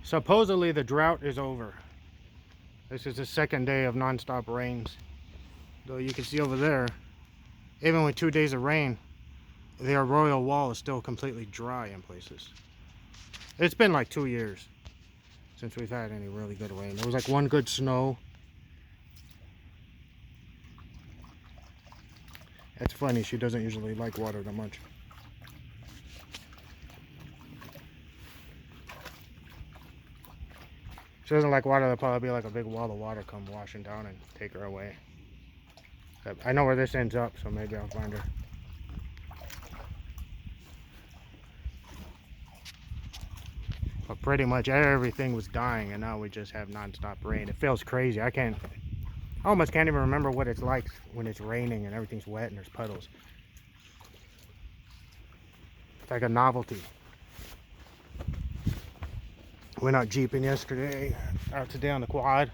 Supposedly the drought is over. This is the second day of non-stop rains. Though you can see over there, even with 2 days of rain, the arroyo wall is still completely dry in places. It's been like 2 years since we've had any really good rain. There was like one good snow. It's funny, she doesn't usually like water that much. She doesn't like water. There'll probably be like a big wall of water come washing down and take her away. But I know where this ends up, so maybe I'll find her. But pretty much everything was dying, and now we just have non-stop rain. It feels crazy. I almost can't even remember what it's like when it's raining and everything's wet and there's puddles. It's like a novelty. Went out jeeping yesterday, out today on the quad.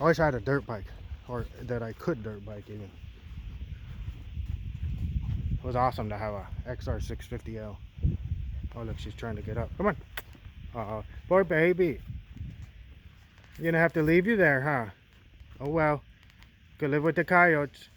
I wish I had a dirt bike, or that I could dirt bike even. It was awesome to have a XR650L. Oh look, she's trying to get up. Come on. Uh-oh. Poor baby. You're gonna have to leave you there, huh? Oh well. Go live with the coyotes.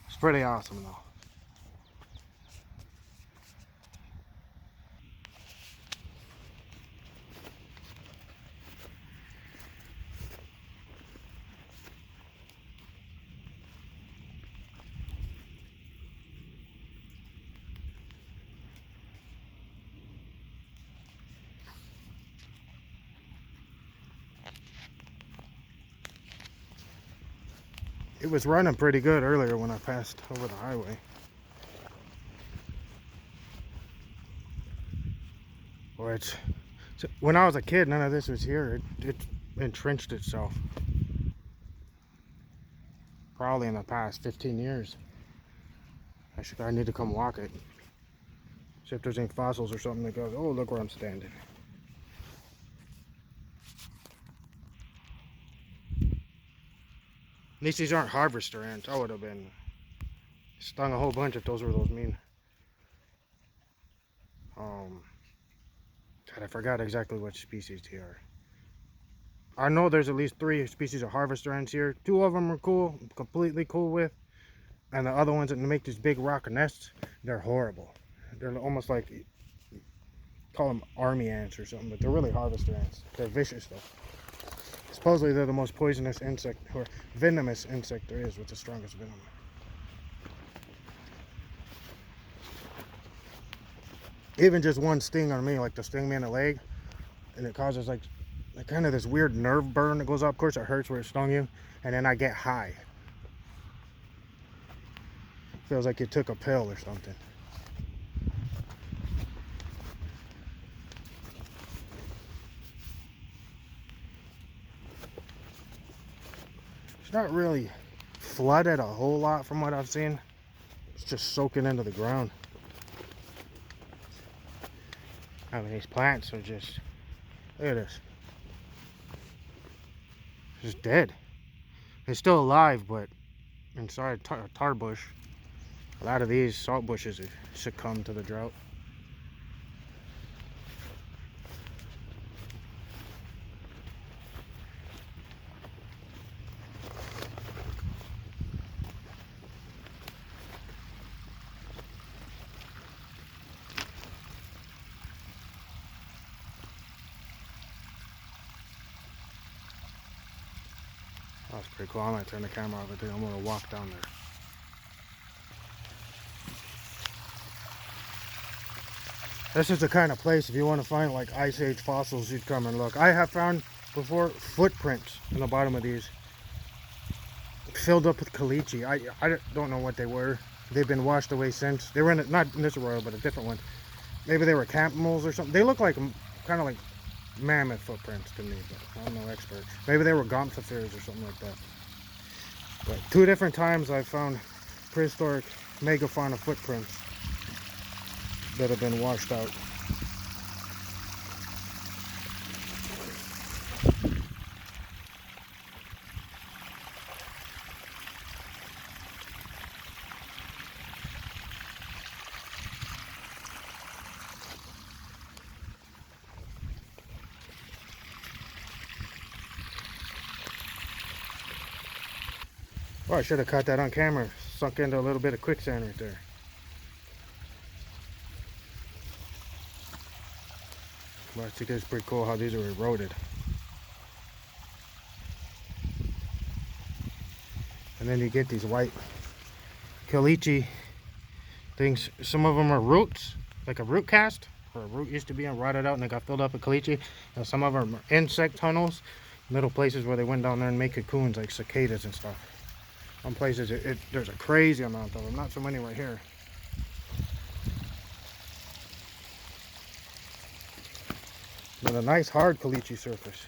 It's pretty awesome though. It was running pretty good earlier when I passed over the highway. Or when I was a kid, none of this was here. It entrenched itself. Probably in the past 15 years. I need to come walk it. See if there's any fossils or something that goes, oh, look where I'm standing. At least these aren't harvester ants. I would have been stung a whole bunch if those were those mean. God, I forgot exactly what species they are. I know there's at least 3 species of harvester ants here. 2 of them are cool, completely cool with. And the other ones that make these big rock nests, they're horrible. They're almost like, call them army ants or something, but they're really harvester ants. They're vicious though. Supposedly they're the most poisonous insect, or venomous insect there is, with the strongest venom. Even just one sting on me, like to sting me in the leg, and it causes like kind of this weird nerve burn that goes up. Of course it hurts where it stung you, and then I get high. Feels like you took a pill or something. It's not really flooded a whole lot from what I've seen. It's just soaking into the ground. I mean, these plants are just, look at this. It's just dead. It's still alive, but inside a tar bush. A lot of these salt bushes have succumbed to the drought. Oh, that's pretty cool. I might turn the camera off. I think I'm going to walk down there. This is the kind of place, if you want to find like Ice Age fossils, you'd come and look. I have found before footprints in the bottom of these, filled up with caliche. I don't know what they were. They've been washed away since. They were in not in this arroyo, but a different one. Maybe they were camp moles or something. They look like kind of like mammoth footprints to me, but I'm no expert. Maybe they were gomphotheres or something like that. But 2 different times I've found prehistoric mega fauna footprints that have been washed out. Oh, I should have caught that on camera. Sunk into a little bit of quicksand right there. Well, I think it's pretty cool how these are eroded. And then you get these white caliche things. Some of them are roots, like a root cast, where a root used to be and rotted out and they got filled up with caliche. And some of them are insect tunnels, little places where they went down there and make cocoons like cicadas and stuff. Some places there's a crazy amount of them, not so many right here. But a nice hard caliche surface.